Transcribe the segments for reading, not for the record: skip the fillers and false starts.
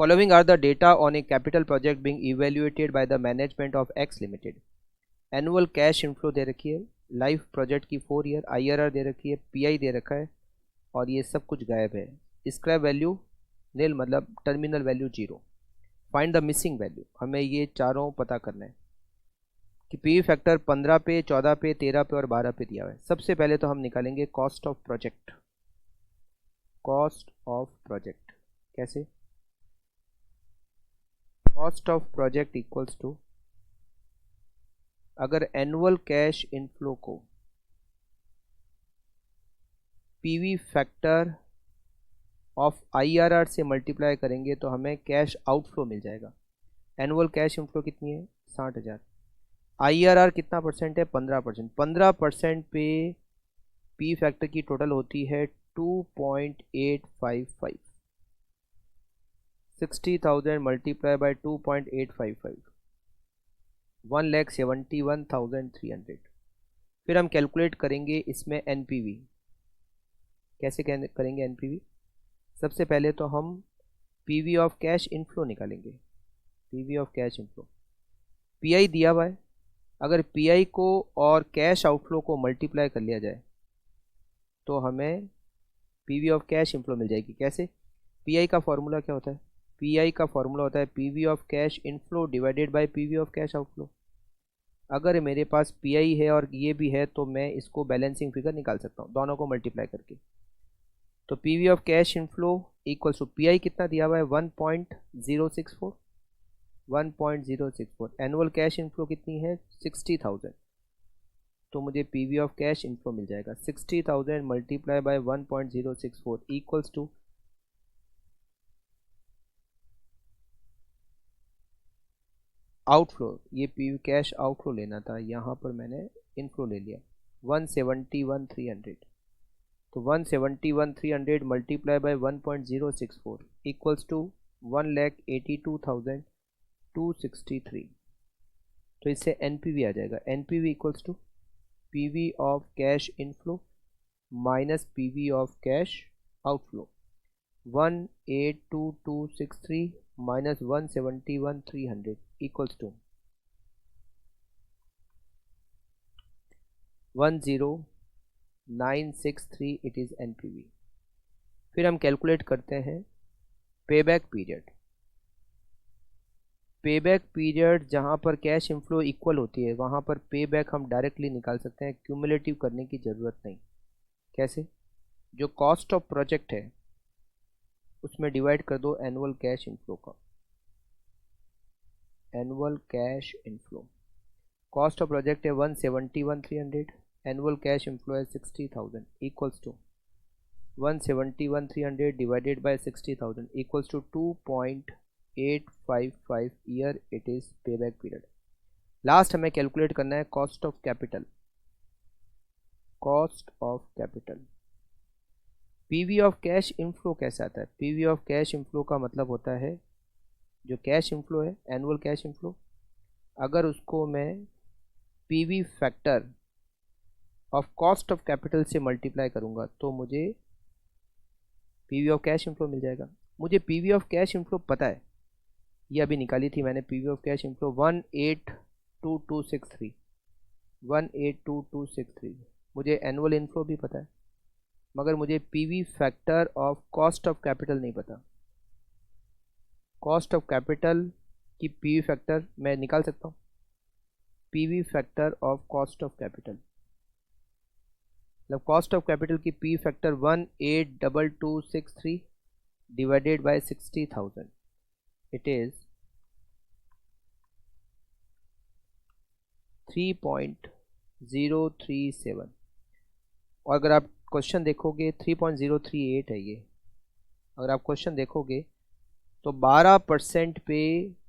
Following are the data on a capital project being evaluated by the management of X Limited. Annual cash inflow दे रखी है, life project की 4 year, IRR दे रखी है, PI दे रखा है और ये सब कुछ गायब है. स्क्रैप वैल्यू नील मतलब terminal value 0. Find the missing value. हमें ये चारों पता करना है कि पी फैक्टर 15 पे, 14 पे, 13 पे और 12 पे दिया हुआ है. सबसे पहले तो हम निकालेंगे cost of project. Cost of project कैसे? Cost of project equals to, अगर एनुअल कैश इनफ्लो को पीवी फैक्टर ऑफ IRR से मल्टीप्लाई करेंगे तो हमें कैश आउटफ्लो मिल जाएगा. एनुअल कैश इनफ्लो कितनी है? 60,000. IRR कितना परसेंट है? 15%. 15% पे पी फैक्टर की टोटल होती है 2.855. 60,000 मल्टीप्लाई बाय 2.855, 1,71,300. फिर हम कैलकुलेट करेंगे इसमें NPV. कैसे करेंगे NPV? सबसे पहले तो हम PV ऑफ कैश इनफ्लो निकालेंगे. PV of cash inflow, PI दिया हुआ है. अगर PI को और कैश आउटफ्लो को मल्टीप्लाई कर लिया जाए तो हमें PV ऑफ कैश इनफ्लो मिल जाएगी. कैसे? PI का फॉर्मूला क्या होता है? PI का फॉर्मूला होता है PV of cash inflow divided by PV of cash outflow. अगर मेरे पास PI है और ये भी है तो मैं इसको बैलेंसिंग फिगर निकाल सकता हूँ दोनों को मल्टीप्लाई करके. तो PV of cash inflow equals to PI कितना दिया हुआ है? 1.064. 1.064. एनुअल कैश इनफ्लो कितनी है? 60,000. तो मुझे PV ऑफ कैश इनफ्लो मिल जाएगा 60,000 multiply by 1.064 equals to outflow. ये PV कैश आउटफ्लो लेना था, यहाँ पर मैंने इनफ्लो ले लिया 171,300. तो 171,300 मल्टीप्लाई बाय 1.064 इक्वल्स टू 1,82,263. तो इससे NPV आ जाएगा. NPV equals to PV of cash inflow minus PV of cash outflow. 1,82,263 minus 171,300 equals to 10,963. It is NPV. फिर हम कैलकुलेट करते हैं पेबैक पीरियड. पेबैक पीरियड जहाँ पर कैश इनफ्लो इक्वल होती है वहाँ पर पेबैक हम डायरेक्टली निकाल सकते हैं, क्यूमुलेटिव करने की ज़रूरत नहीं. कैसे? जो कॉस्ट ऑफ प्रोजेक्ट है उसमें डिवाइड कर दो एनुअल कैश इनफ्लो का. Annual cash inflow, cost of project है 171,300, एनुअल कैश इनफ्लो है 60,000 equals to 171,300 divided by 60,000 equals to 2.855 year. It is payback period. Last हमें कैलकुलेट करना है cost of capital. Cost of capital. PV of cash inflow कैसे आता है? PV of cash inflow का मतलब होता है जो कैश इनफ्लो है एनुअल कैश इनफ्लो, अगर उसको मैं PV factor of cost of capital से मल्टीप्लाई करूंगा तो मुझे PV ऑफ कैश इनफ्लो मिल जाएगा. मुझे PV ऑफ कैश इनफ्लो पता है, ये अभी निकाली थी मैंने. PV of cash inflow 1,82,263. 1,82,263. मुझे एनुअल इनफ्लो भी पता है मगर मुझे PV factor of cost of capital नहीं पता. कॉस्ट ऑफ कैपिटल की PV फैक्टर मैं निकाल सकता हूँ. PV factor of cost of capital मतलब कॉस्ट ऑफ कैपिटल की PV factor 1,82,263 divided by 60,000. It is 3.037. और अगर आप क्वेश्चन देखोगे 3.038 है ये. अगर आप क्वेश्चन देखोगे तो 12% पे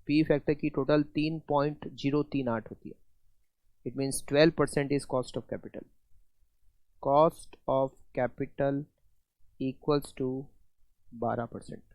PV फैक्टर की टोटल 3.038 होती है. It means 12% is cost of capital. Cost of capital equals to 12%.